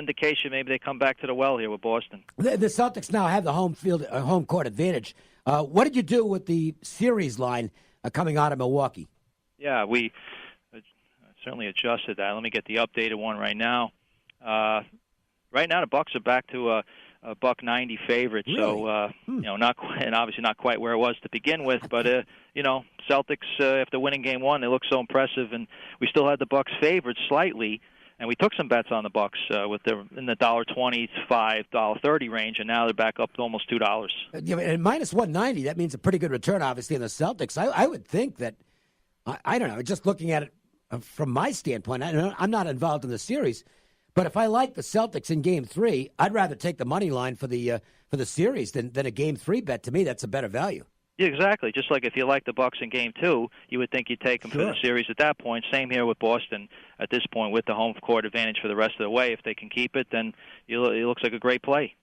indication maybe they come back to the well here with Boston. The Celtics now have the home court advantage. What did you do with the series line coming out of Milwaukee? Yeah, we certainly adjusted that. Let me get the updated one right now. Right now, the Bucks are back to a $1.90 favorite, really? So not quite, and obviously not quite where it was to begin with. But Celtics after winning Game 1, they look so impressive, and we still had the Bucks favored slightly, and we took some bets on the Bucks with in the $1.25, $1.30 range, and now they're back up to almost $2. Yeah, and minus 190, that means a pretty good return, obviously, in the Celtics. I would think that, I don't know, just looking at it from my standpoint, I'm not involved in the series. But if I like the Celtics in Game 3, I'd rather take the money line for the series than a Game 3 bet. To me, that's a better value. Yeah, exactly. Just like if you like the Bucks in Game 2, you would think you'd take them for the series at that point. Same here with Boston at this point with the home court advantage for the rest of the way. If they can keep it, then it looks like a great play.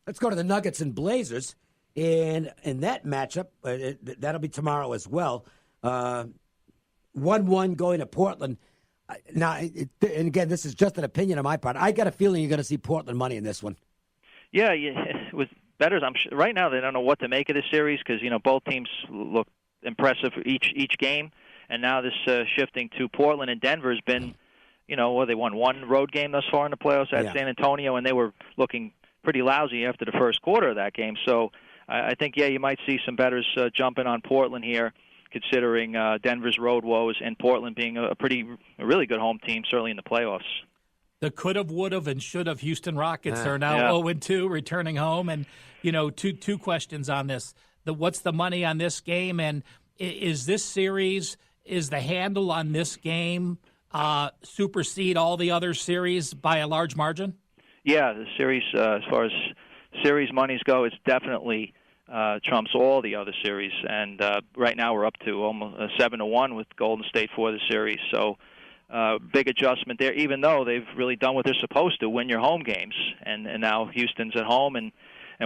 Let's go to the Nuggets and Blazers. And in that matchup, that'll be tomorrow as well. 1-1 going to Portland. Now, and again, this is just an opinion on my part. I got a feeling you're going to see Portland money in this one. Yeah, with bettors, I'm sure, right now they don't know what to make of this series because both teams look impressive each game, and now this shifting to Portland and Denver has been, they won one road game thus far in the playoffs at San Antonio, and they were looking pretty lousy after the first quarter of that game. So I think you might see some bettors jumping on Portland here, considering Denver's road woes and Portland being a really good home team, certainly in the playoffs. The could-have, would-have, and should-have Houston Rockets are now 0-2, returning home. And, two questions on this. What's the money on this game? And is this series, is the handle on this game supersede all the other series by a large margin? Yeah, the series, as far as series monies go, it's definitely trumps all the other series, and right now we're up to almost 7-1 with Golden State for the series. So big adjustment there, even though they've really done what they're supposed to, win your home games, and now Houston's at home, and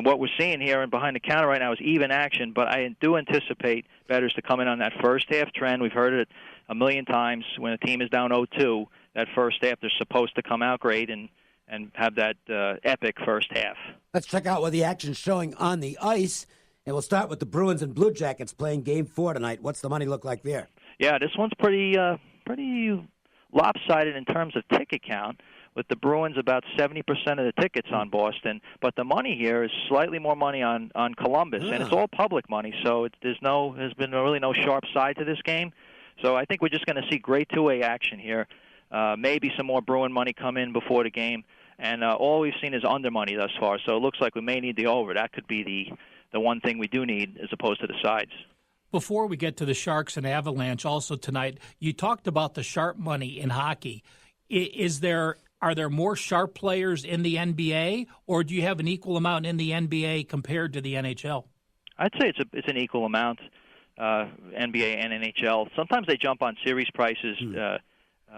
what we're seeing here and behind the counter right now is even action. But I do anticipate bettors to come in on that first half trend. We've heard it a million times when a team is down 0-2. That first half, they're supposed to come out great and have that epic first half. Let's check out what the action's showing on the ice, and we'll start with the Bruins and Blue Jackets playing Game 4 tonight. What's the money look like there? Yeah, this one's pretty lopsided in terms of ticket count, with the Bruins about 70% of the tickets on Boston, but the money here is slightly more money on Columbus, and it's all public money, so there's been really no sharp side to this game. So I think we're just going to see great two-way action here. Maybe some more Bruin money come in before the game, and all we've seen is under money thus far. So it looks like we may need the over. That could be the one thing we do need as opposed to the sides. Before we get to the Sharks and Avalanche also tonight, you talked about the sharp money in hockey. Are there more sharp players in the NBA, or do you have an equal amount in the NBA compared to the NHL? I'd say it's an equal amount, NBA and NHL. Sometimes they jump on series prices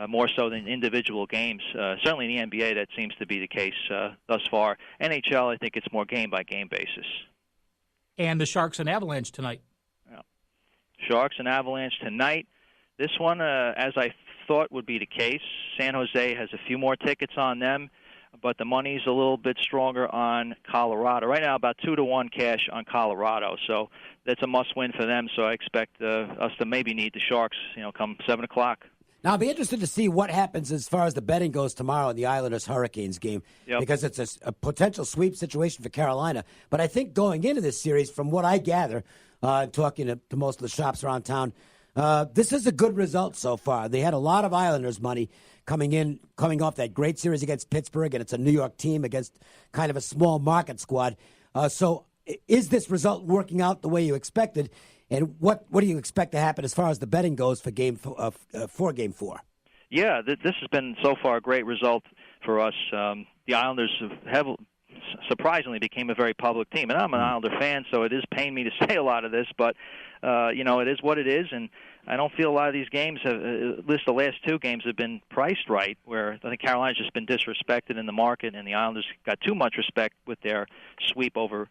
more so than individual games. Certainly in the NBA, that seems to be the case thus far. NHL, I think it's more game-by-game basis. And the Sharks and Avalanche tonight. Yeah. Sharks and Avalanche tonight. This one, as I thought would be the case, San Jose has a few more tickets on them, but the money's a little bit stronger on Colorado. Right now, about 2-1 cash on Colorado, so that's a must-win for them. So I expect us to maybe need the Sharks, come 7 o'clock. Now, I'll be interested to see what happens as far as the betting goes tomorrow in the Islanders-Hurricanes game, because it's a potential sweep situation for Carolina. But I think going into this series, from what I gather, talking to most of the shops around town, this is a good result so far. They had a lot of Islanders money coming off that great series against Pittsburgh, and it's a New York team against kind of a small market squad. So is this result working out the way you expected? And what do you expect to happen as far as the betting goes for Game 4? Yeah, this has been so far a great result for us. The Islanders have surprisingly became a very public team, and I'm an Islander fan, so it is paying me to say a lot of this, but it is what it is, and I don't feel a lot of these games, at least the last two games, have been priced right, where I think Carolina's just been disrespected in the market, and the Islanders got too much respect with their sweep over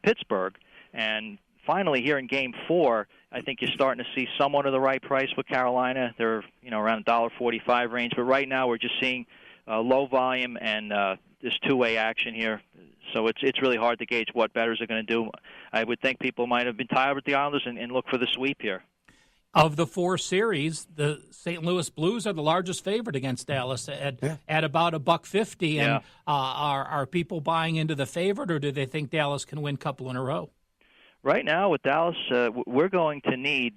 Pittsburgh. And finally, here in Game 4, I think you're starting to see somewhat of the right price with Carolina. They're around $1.45 range, but right now we're just seeing low volume and this two-way action here. So it's really hard to gauge what bettors are going to do. I would think people might have been tired with the Islanders and look for the sweep here. Of the four series, the St. Louis Blues are the largest favorite against Dallas at about $1.50. Yeah. And are people buying into the favorite, or do they think Dallas can win a couple in a row? Right now with Dallas, we're going to need,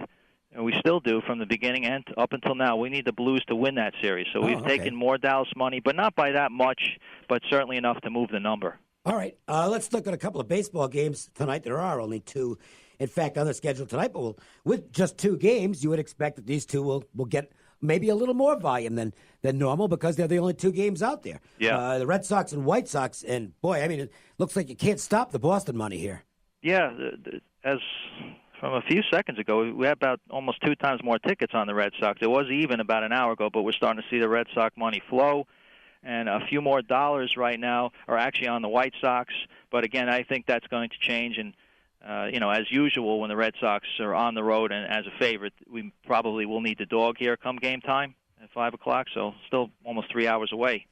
and we still do from the beginning and up until now, we need the Blues to win that series. So we've taken more Dallas money, but not by that much, but certainly enough to move the number. All right, let's look at a couple of baseball games tonight. There are only two, in fact, on the schedule tonight. But with just two games, you would expect that these two will get maybe a little more volume than normal because they're the only two games out there. Yeah. The Red Sox and White Sox, and boy, I mean, it looks like you can't stop the Boston money here. Yeah, as from a few seconds ago, we had about almost 2 times more tickets on the Red Sox. It was even about an hour ago, but we're starting to see the Red Sox money flow. And a few more dollars right now are actually on the White Sox. But again, I think that's going to change. And, as usual, when the Red Sox are on the road and as a favorite, we probably will need the dog here come game time at 5 o'clock. So still almost 3 hours away.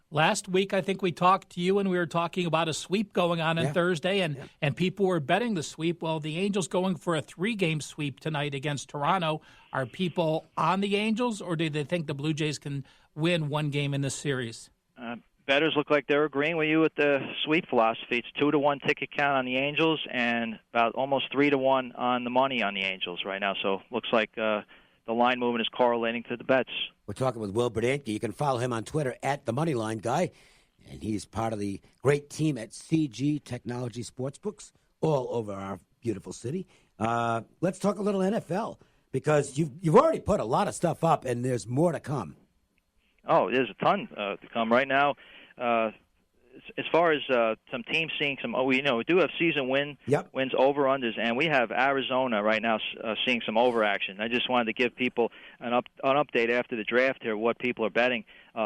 Last week, I think we talked to you, and we were talking about a sweep going on Thursday, and people were betting the sweep. Well, the Angels going for a 3-game sweep tonight against Toronto. Are people on the Angels, or do they think the Blue Jays can win one game in this series? Bettors look like they're agreeing with you with the sweep philosophy. It's 2-1 ticket count on the Angels and about almost 3-1 on the money on the Angels right now. So looks like the line movement is correlating to the bets. We're talking with Will Bernanke. You can follow him on Twitter at the Moneyline Guy, and he's part of the great team at CG Technology Sportsbooks all over our beautiful city. Let's talk a little NFL because you've already put a lot of stuff up, and there's more to come. Oh, there's a ton to come right now. As far as some teams seeing some, we do have season wins, over-unders, and we have Arizona right now seeing some over-action. I just wanted to give people an update after the draft here, what people are betting.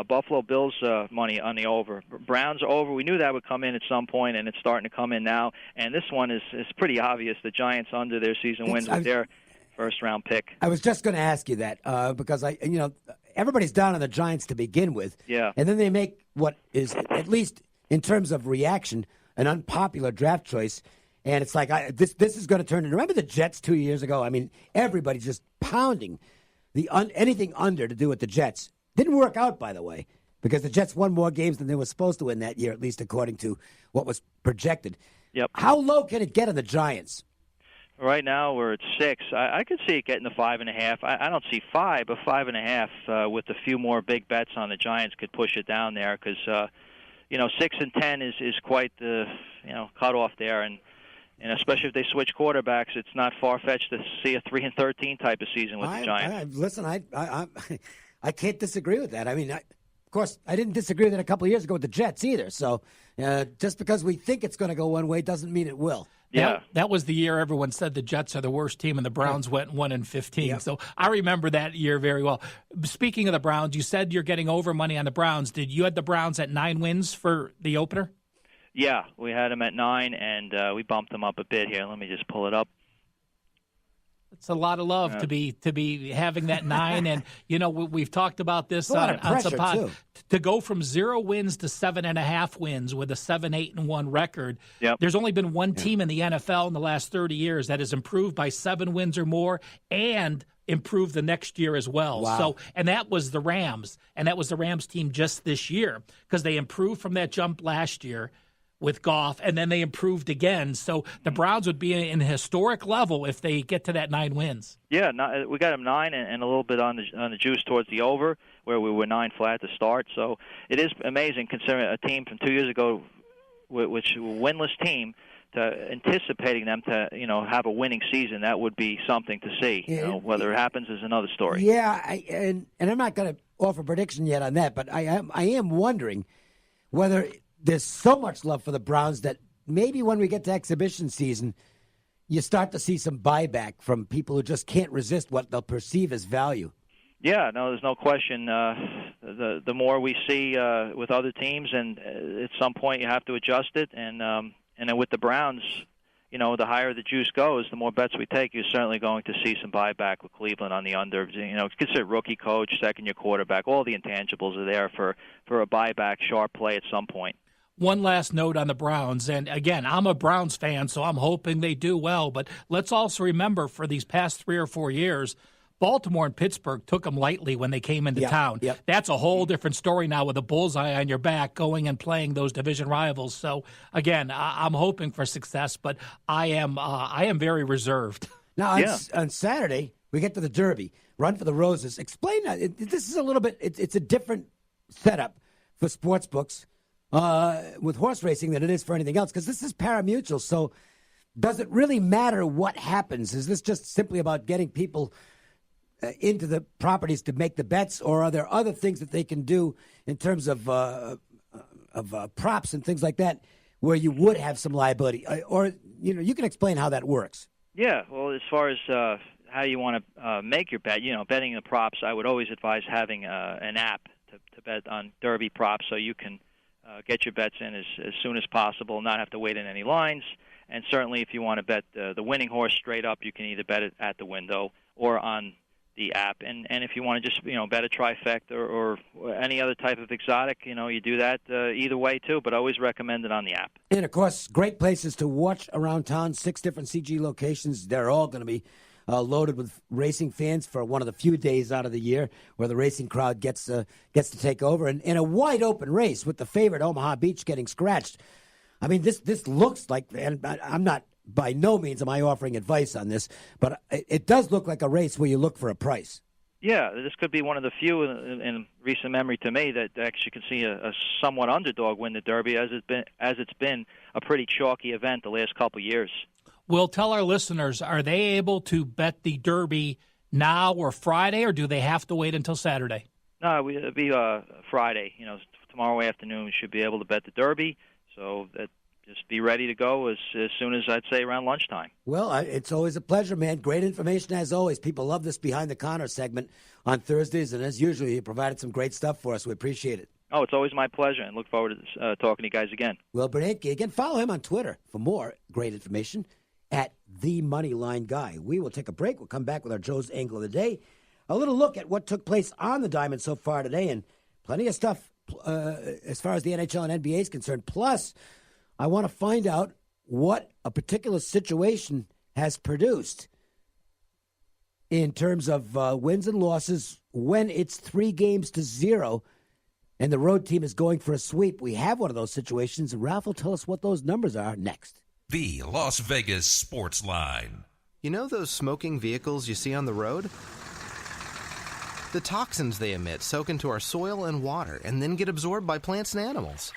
Buffalo Bills money on the over. Browns are over. We knew that would come in at some point, and it's starting to come in now. And this one is pretty obvious. The Giants under their season wins with their first-round pick. I was just going to ask you that because everybody's down on the Giants to begin with. Yeah. And then they make what is, at least in terms of reaction, an unpopular draft choice. And it's like, this is going to turn into, remember the Jets 2 years ago? I mean, everybody's just pounding anything under to do with the Jets. Didn't work out, by the way, because the Jets won more games than they were supposed to win that year, at least according to what was projected. Yep. How low can it get on the Giants? Right now we're at 6. I could see it getting to 5.5. I don't see 5, but 5.5 with a few more big bets on the Giants could push it down there because 6 and 10 is quite the cutoff there, and especially if they switch quarterbacks, it's not far-fetched to see a 3 and 13 type of season with the Giants. Listen, I can't disagree with that. I mean, of course, I didn't disagree with it a couple of years ago with the Jets either. So just because we think it's going to go one way doesn't mean it will. Yeah, that was the year everyone said the Jets are the worst team, and the Browns went 1-15. Yep. So I remember that year very well. Speaking of the Browns, you said you're getting over money on the Browns. Did you had the Browns at 9 wins for the opener? Yeah, we had them at 9, and we bumped them up a bit here. Let me just pull it up. It's a lot of love to be having that 9, and we've talked about this on some pod. To go from 0 wins to 7.5 wins with a 7-8-1 record. Yep. There's only been one team in the NFL in the last 30 years that has improved by 7 wins or more and improved the next year as well. Wow. So, and that was the Rams, and that was the Rams team just this year because they improved from that jump last year with Goff, and then they improved again. So the Browns would be in a historic level if they get to that 9 wins. Yeah, we got them 9 and a little bit on the juice towards the over, where we were 9 flat to start. So it is amazing considering a team from 2 years ago, which was a winless team, to anticipating them to have a winning season. That would be something to see. Whether it happens is another story. Yeah, and I'm not going to offer a prediction yet on that, but I am wondering whether there's so much love for the Browns that maybe when we get to exhibition season, you start to see some buyback from people who just can't resist what they'll perceive as value. Yeah, no, there's no question. The more we see with other teams, and at some point you have to adjust it. And then with the Browns, the higher the juice goes, the more bets we take, you're certainly going to see some buyback with Cleveland on the under. Consider rookie coach, second-year quarterback, all the intangibles are there for a buyback, sharp play at some point. One last note on the Browns, and again, I'm a Browns fan, so I'm hoping they do well, but let's also remember for these past 3 or 4 years, Baltimore and Pittsburgh took them lightly when they came into town. Yep. That's a whole different story now with a bullseye on your back going and playing those division rivals. So, again, I'm hoping for success, but I am very reserved. Now, on Saturday, we get to the Derby, Run for the Roses. Explain that. This is a little bit, it's a different setup for sports books with horse racing than it is for anything else, because this is pari-mutuel. So does it really matter what happens? Is this just simply about getting people into the properties to make the bets, or are there other things that they can do in terms of props and things like that where you would have some liability? Or, you can explain how that works. Yeah, well, as far as how you want to make your bet, betting the props, I would always advise having an app to bet on Derby props so you can get your bets in as soon as possible, not have to wait in any lines. And certainly if you want to bet the winning horse straight up, you can either bet it at the window or on the app. And if you want to just, bet a trifecta or any other type of exotic, you do that either way too, but I always recommend it on the app. And, of course, great places to watch around town, 6 different CG locations. They're all going to be loaded with racing fans for one of the few days out of the year where the racing crowd gets to take over. And in a wide-open race with the favorite Omaha Beach getting scratched, I mean, this looks like, and I'm not, by no means am I offering advice on this, but it does look like a race where you look for a price. Yeah, this could be one of the few in recent memory to me that actually can see a somewhat underdog win the Derby, as it's been a pretty chalky event the last couple of years. We'll tell our listeners, are they able to bet the Derby now or Friday, or do they have to wait until Saturday? No, it'll be Friday. Tomorrow afternoon we should be able to bet the Derby, so that just be ready to go as soon as, I'd say, around lunchtime. Well, it's always a pleasure, man. Great information as always. People love this Behind the Counter segment on Thursdays, and as usual, you provided some great stuff for us. We appreciate it. Oh, it's always my pleasure, and look forward to talking to you guys again. Well, Bernanke, again, follow him on Twitter for more great information at The Moneyline Guy. We will take a break. We'll come back with our Joe's Angle of the Day. A little look at what took place on the diamond so far today, and plenty of stuff as far as the NHL and NBA is concerned. Plus, I want to find out what a particular situation has produced in terms of wins and losses when it's 3-0 and the road team is going for a sweep. We have one of those situations, and Ralph will tell us what those numbers are next. The Las Vegas Sportsline. You know those smoking vehicles you see on the road? The toxins they emit soak into our soil and water and then get absorbed by plants and animals.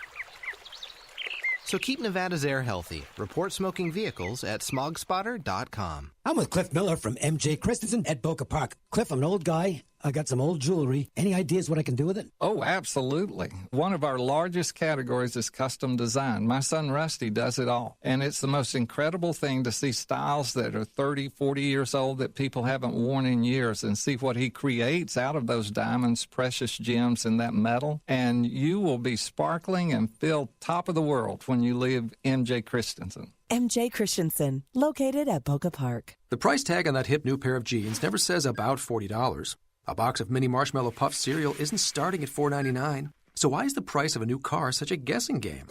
So keep Nevada's air healthy. Report smoking vehicles at smogspotter.com. I'm with Cliff Miller from MJ Christensen at Boca Park. Cliff, I'm an old guy. I got some old jewelry. Any ideas what I can do with it? Oh, absolutely. One of our largest categories is custom design. My son Rusty does it all. And it's the most incredible thing to see styles that are 30, 40 years old that people haven't worn in years and see what he creates out of those diamonds, precious gems, and that metal. And you will be sparkling and feel top of the world when you leave MJ Christensen. MJ Christensen, located at Boca Park. The price tag on that hip new pair of jeans never says about $40. A box of mini Marshmallow Puff cereal isn't starting at $4.99. So why is the price of a new car such a guessing game?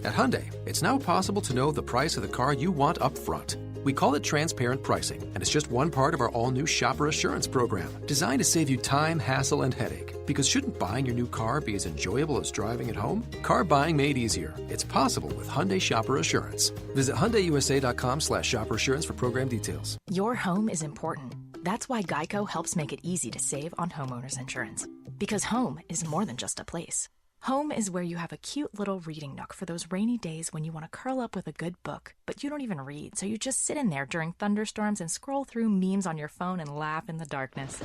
At Hyundai, it's now possible to know the price of the car you want up front. We call it transparent pricing, and it's just one part of our all-new Shopper Assurance program, designed to save you time, hassle, and headache. Because shouldn't buying your new car be as enjoyable as driving it home? Car buying made easier. It's possible with Hyundai Shopper Assurance. Visit HyundaiUSA.com/Shopper Assurance for program details. Your home is important. That's why Geico helps make it easy to save on homeowners insurance. Because home is more than just a place. Home is where you have a cute little reading nook for those rainy days when you want to curl up with a good book, but you don't even read, so you just sit in there during thunderstorms and scroll through memes on your phone and laugh in the darkness.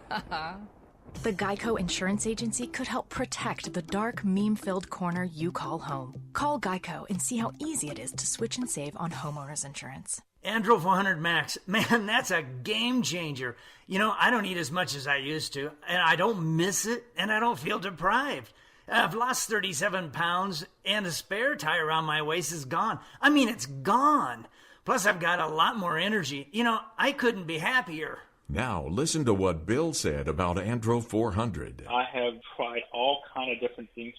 The Geico Insurance Agency could help protect the dark, meme-filled corner you call home. Call Geico and see how easy it is to switch and save on homeowners insurance. Andro 400 Max, man, that's a game changer. You know, I don't eat as much as I used to, and I don't miss it, and I don't feel deprived. I've lost 37 pounds, and the spare tire around my waist is gone. I mean, it's gone. Plus, I've got a lot more energy. You know, I couldn't be happier. Now, listen to what Bill said about Andro 400. I have tried all kind of different things.